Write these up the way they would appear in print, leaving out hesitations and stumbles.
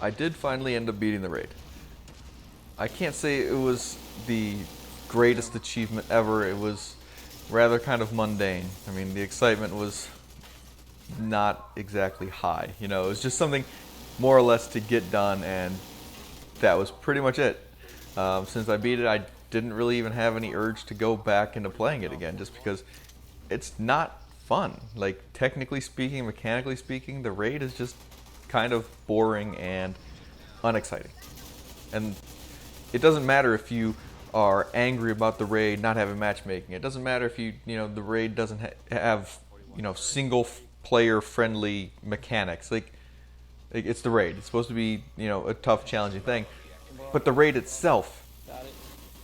I did finally end up beating the raid. I can't say it was the greatest achievement ever. It was rather kind of mundane. I mean, the excitement was not exactly high. You know, it was just something more or less to get done, and that was pretty much it. Since I beat it, I didn't really even have any urge to go back into playing it again, just because it's not fun. Like, technically speaking, mechanically speaking, the raid is just kind of boring and unexciting. And it doesn't matter if you are angry about the raid not having matchmaking. It doesn't matter if the raid doesn't have, single player friendly mechanics. Like, it's the raid. It's supposed to be, a tough, challenging thing. But the raid itself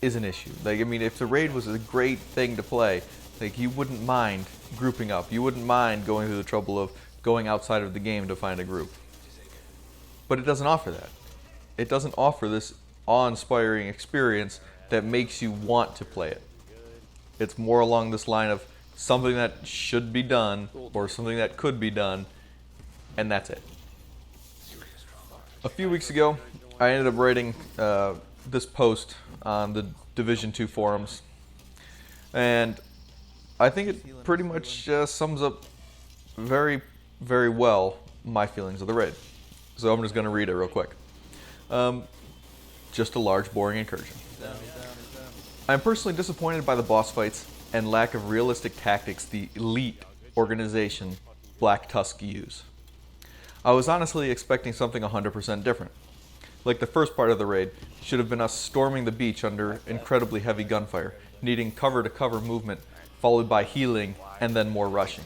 is an issue. Like, I mean, if the raid was a great thing to play, like, you wouldn't mind grouping up. You wouldn't mind going through the trouble of going outside of the game to find a group. But it doesn't offer that. It doesn't offer this awe-inspiring experience that makes you want to play it. It's more along this line of something that should be done or something that could be done, and that's it. A few weeks ago, I ended up writing this post on the Division 2 forums, and I think it pretty much sums up very, very well my feelings of the raid. So I'm just going to read it real quick. Just a large, boring incursion. I'm personally disappointed by the boss fights and lack of realistic tactics the elite organization Black Tusk use. I was honestly expecting something 100% different. Like the first part of the raid should have been us storming the beach under incredibly heavy gunfire, needing cover-to-cover movement, followed by healing and then more rushing.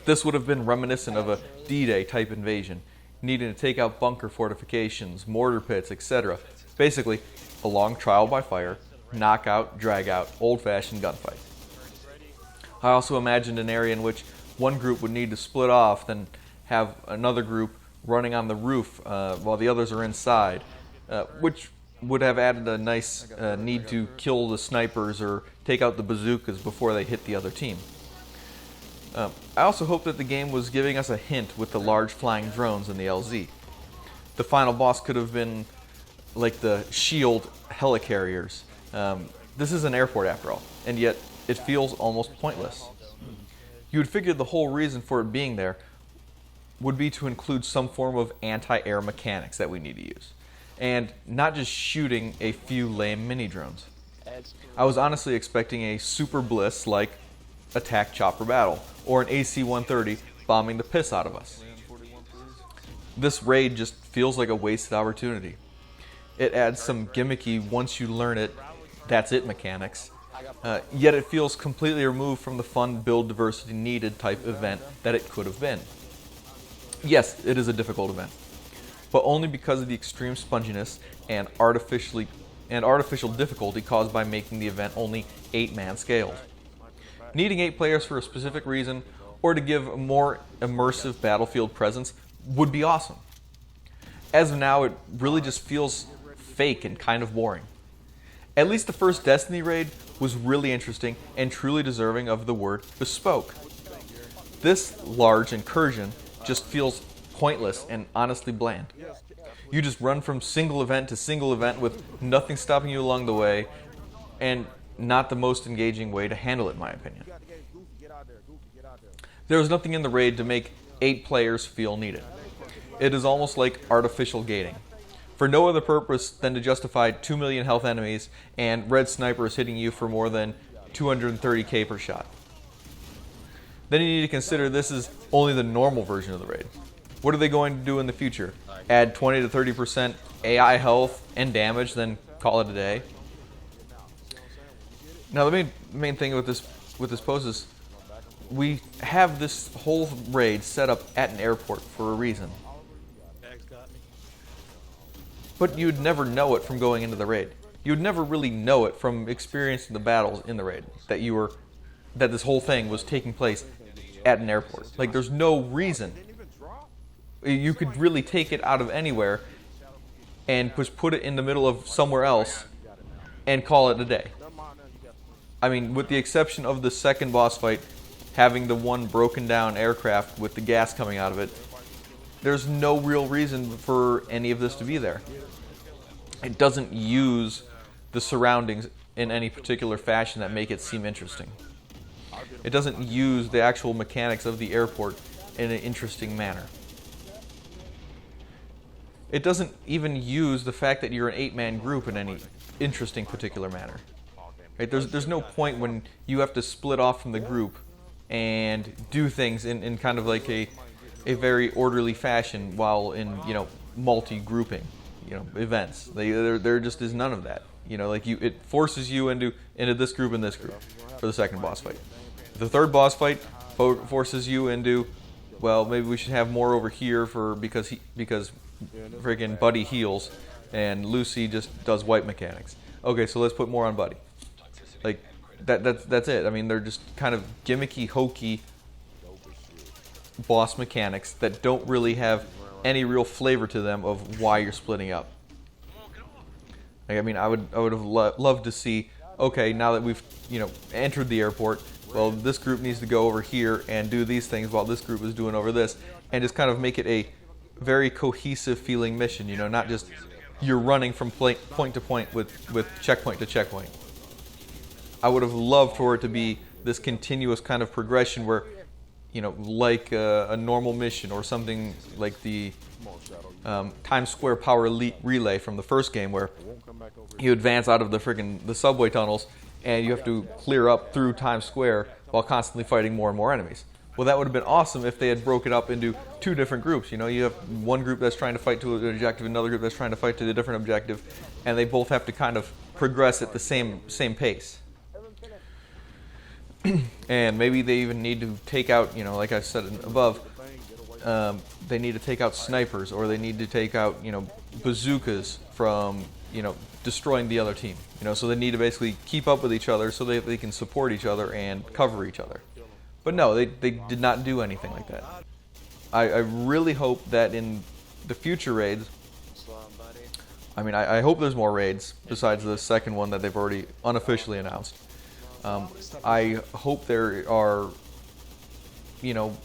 This would have been reminiscent of a D-Day type invasion, needing to take out bunker fortifications, mortar pits, etc. Basically, a long trial by fire, knockout, drag-out, old-fashioned gunfight. I also imagined an area in which one group would need to split off, then have another group running on the roof while the others are inside, which would have added a nice need to kill the snipers or take out the bazookas before they hit the other team. I also hope that the game was giving us a hint with the large flying drones in the LZ. The final boss could have been like the SHIELD helicarriers. This is an airport after all, and yet it feels almost pointless. You would figure the whole reason for it being there would be to include some form of anti-air mechanics that we need to use, and not just shooting a few lame mini-drones. I was honestly expecting a super bliss like attack chopper battle, or an AC-130 bombing the piss out of us. This raid just feels like a wasted opportunity. It adds some gimmicky once you learn it, that's it mechanics, yet it feels completely removed from the fun build diversity needed type event that it could have been. Yes, it is a difficult event, but only because of the extreme sponginess and artificial difficulty caused by making the event only 8-man scaled. Needing 8 players for a specific reason, or to give a more immersive battlefield presence, would be awesome. As of now, it really just feels fake and kind of boring. At least the first Destiny raid was really interesting and truly deserving of the word bespoke. This large incursion just feels pointless and honestly bland. You just run from single event to single event with nothing stopping you along the way, and not the most engaging way to handle it, in my opinion. There was nothing in the raid to make 8 players feel needed. It is almost like artificial gating, for no other purpose than to justify 2 million health enemies and red snipers hitting you for more than 230k per shot. Then you need to consider this is only the normal version of the raid. What are they going to do in the future? Add 20 to 30% AI health and damage, then call it a day? Now the main thing with this post is we have this whole raid set up at an airport for a reason. But you'd never know it from going into the raid. You'd never really know it from experiencing the battles in the raid that this whole thing was taking place at an airport. Like, there's no reason. You could really take it out of anywhere and just put it in the middle of somewhere else and call it a day. I mean, with the exception of the second boss fight, having the one broken down aircraft with the gas coming out of it, There's no real reason for any of this to be there. It doesn't use the surroundings in any particular fashion that make it seem interesting. It doesn't use the actual mechanics of the airport in an interesting manner. It doesn't even use the fact that you're an 8-man group in any interesting particular manner. Right? There's no point when you have to split off from the group and do things in kind of like a very orderly fashion while in, you know, multi-grouping, you know, events. There just is none of that. You know, like it forces you into this group and this group for the second boss fight. The third boss fight forces you into, well, maybe we should have more over here because friggin' Buddy heals and Lucy just does wipe mechanics. Okay, so let's put more on Buddy. Like that's it. I mean, they're just kind of gimmicky, hokey boss mechanics that don't really have any real flavor to them of why you're splitting up. Like, I mean, I would have loved to see, okay, now that we've, you know, entered the airport, well, this group needs to go over here and do these things while this group is doing over this, and just kind of make it a very cohesive feeling mission, you know, not just you're running from point to point with checkpoint to checkpoint. I would have loved for it to be this continuous kind of progression where, you know, like a normal mission or something like the Times Square Power Elite Relay from the first game, where you advance out of the subway tunnels and you have to clear up through Times Square while constantly fighting more and more enemies. Well, that would have been awesome if they had broken up into two different groups. You know, you have one group that's trying to fight to an objective, another group that's trying to fight to a different objective, and they both have to kind of progress at the same pace. And maybe they even need to take out, you know, like I said above, they need to take out snipers, or they need to take out, you know, bazookas from, you know, destroying the other team. You know, so they need to basically keep up with each other so they can support each other and cover each other. But no, they did not do anything like that. I really hope that in the future raids, I mean, I hope there's more raids besides the second one that they've already unofficially announced. I hope there are, you know,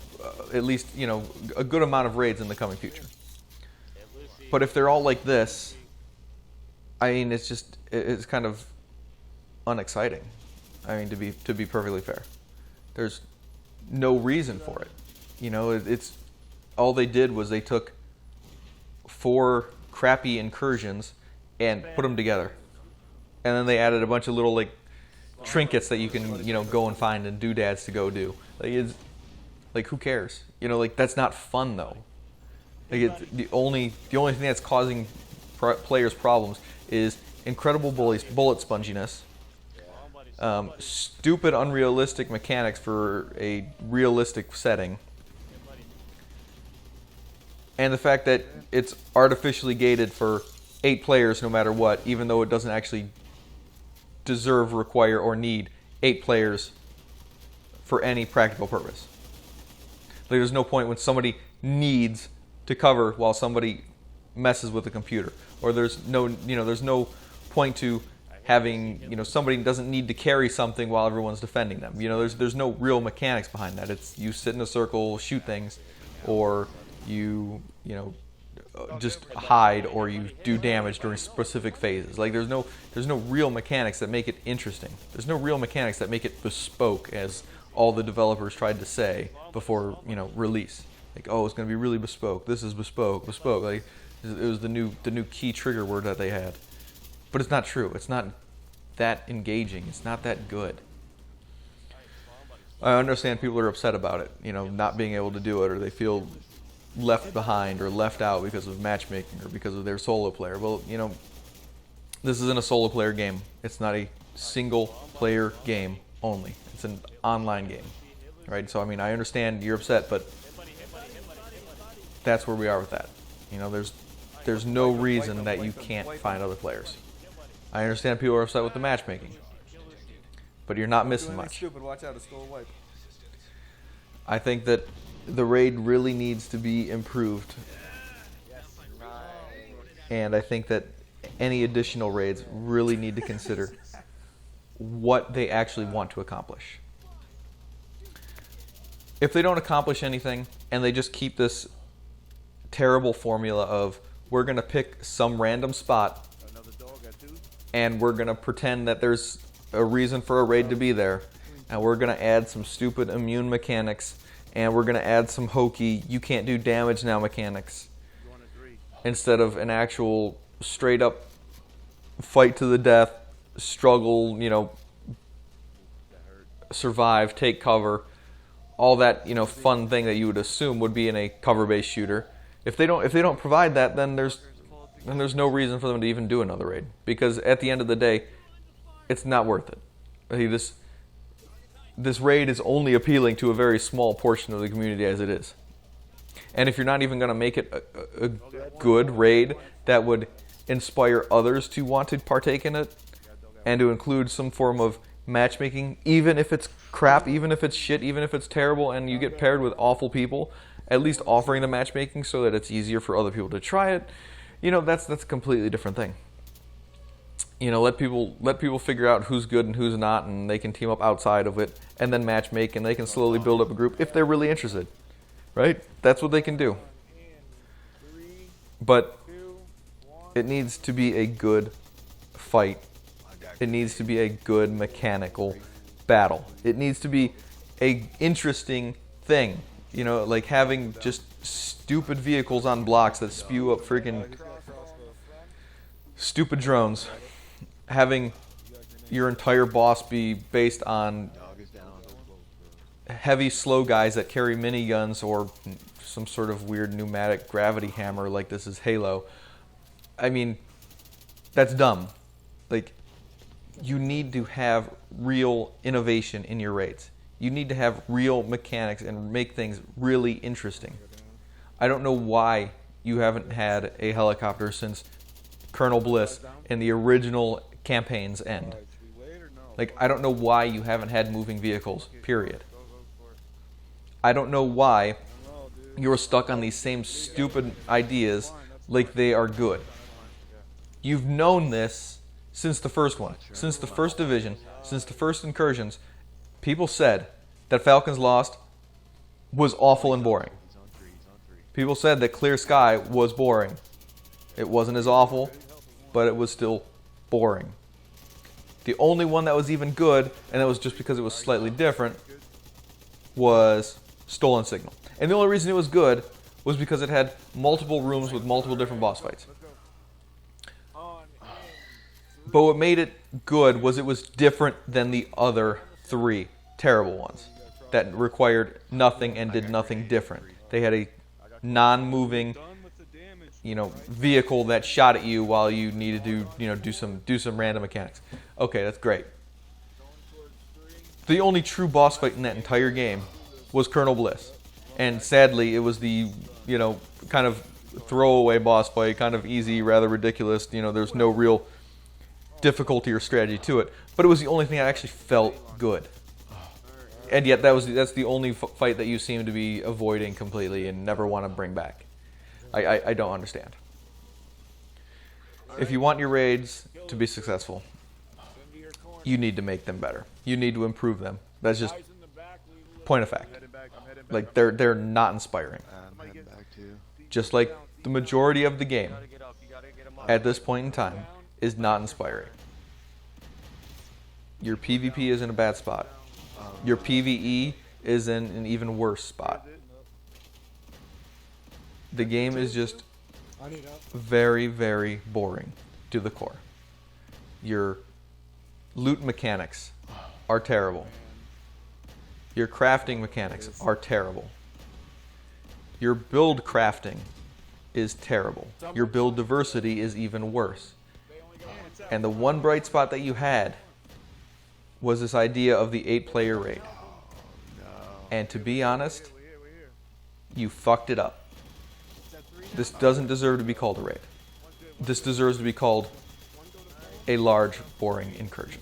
at least, you know, a good amount of raids in the coming future. But if they're all like this, I mean, it's kind of unexciting. I mean, to be perfectly fair, there's no reason for it. You know, it's all they did was they took 4 crappy incursions and put them together, and then they added a bunch of little like trinkets that you can, you know, go and find and doodads to go do. Like who cares? You know, like that's not fun though. Like the only thing that's causing players problems is incredible bullet sponginess, stupid unrealistic mechanics for a realistic setting, and the fact that it's artificially gated for 8 players no matter what, even though it doesn't actually deserve, require, or need 8 players for any practical purpose. Like, there's no point when somebody needs to cover while somebody messes with the computer, or there's no point to having, you know, somebody doesn't need to carry something while everyone's defending them. You know, there's no real mechanics behind that. It's you sit in a circle, shoot things, or you know, just hide, or you do damage during specific phases. Like there's no real mechanics that make it interesting. There's no real mechanics that make it bespoke, as all the developers tried to say before, you know, release. Like, oh, it's going to be really bespoke. This is bespoke. Like it was the new key trigger word that they had. But it's not true. It's not that engaging. It's not that good. I understand people are upset about it, you know, not being able to do it, or they feel left behind or left out because of matchmaking or because of their solo player. Well, you know, this isn't a solo player game. It's not a single player game only. It's an online game, right? So I mean, I understand you're upset, but that's where we are with that. You know, there's no reason that you can't find other players. I understand people are upset with the matchmaking, but you're not missing much. I think that the raid really needs to be improved, and I think that any additional raids really need to consider what they actually want to accomplish. If they don't accomplish anything and they just keep this terrible formula of we're going to pick some random spot and we're going to pretend that there's a reason for a raid to be there, and we're going to add some stupid immune mechanics, and we're going to add some hokey you can't do damage now mechanics, instead of an actual straight up fight to the death, struggle, you know, survive, take cover, all that, you know, fun thing that you would assume would be in a cover-based shooter. If they don't provide that, then there's no reason for them to even do another raid, because at the end of the day, it's not worth it. I mean, this raid is only appealing to a very small portion of the community as it is. And if you're not even going to make it a good raid that would inspire others to want to partake in it, and to include some form of matchmaking, even if it's crap, even if it's shit, even if it's terrible, and you get paired with awful people, at least offering the matchmaking so that it's easier for other people to try it, you know, that's a completely different thing. You know, let people figure out who's good and who's not, and they can team up outside of it, and then matchmake, and they can slowly build up a group if they're really interested, right? That's what they can do. But it needs to be a good fight. It needs to be a good mechanical battle. It needs to be a interesting thing. You know, like having just stupid vehicles on blocks that spew up freaking stupid drones. Having your entire boss be based on heavy, slow guys that carry miniguns or some sort of weird pneumatic gravity hammer like this is Halo. I mean, that's dumb. Like, you need to have real innovation in your raids. You need to have real mechanics and make things really interesting. I don't know why you haven't had a helicopter since Colonel Bliss in the original campaign's end. Like, I don't know why you haven't had moving vehicles, period. I don't know why you're stuck on these same stupid ideas like they are good. You've known this since the first one, since the first division, since the first incursions. People said that Falcons Lost was awful and boring. People said that Clear Sky was boring. It wasn't as awful, but it was still boring. The only one that was even good, and that was just because it was slightly different, was Stolen Signal. And the only reason it was good was because it had multiple rooms with multiple different boss fights. But what made it good was it was different than the other three terrible ones that required nothing and did nothing different. They had a non-moving, you know, vehicle that shot at you while you needed to, you know, do some random mechanics. Okay, that's great. The only true boss fight in that entire game was Colonel Bliss, and sadly, it was the, you know, kind of throwaway boss fight, kind of easy, rather ridiculous. You know, there's no real difficulty or strategy to it, but it was the only thing that actually felt good. And yet that's the only fight that you seem to be avoiding completely and never want to bring back. I don't understand. If you want your raids to be successful, you need to make them better. You need to improve them. That's just point of fact. Like, they're not inspiring. Just like the majority of the game at this point in time is not inspiring. Your PvP is in a bad spot. Your PvE is in an even worse spot. The game is just very, very boring to the core. Your loot mechanics are terrible. Your crafting mechanics are terrible. Your build crafting is terrible. Your build diversity is even worse. And the one bright spot that you had was this idea of the 8-player raid. And to be honest, you fucked it up. This doesn't deserve to be called a raid. This deserves to be called a large, boring incursion.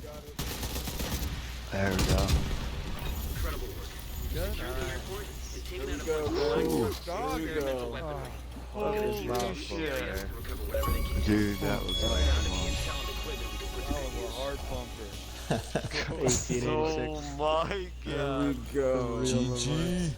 There we go. Holy shit. Dude, that was like, a hard pumper. 1886. Oh my god. There we go. GG.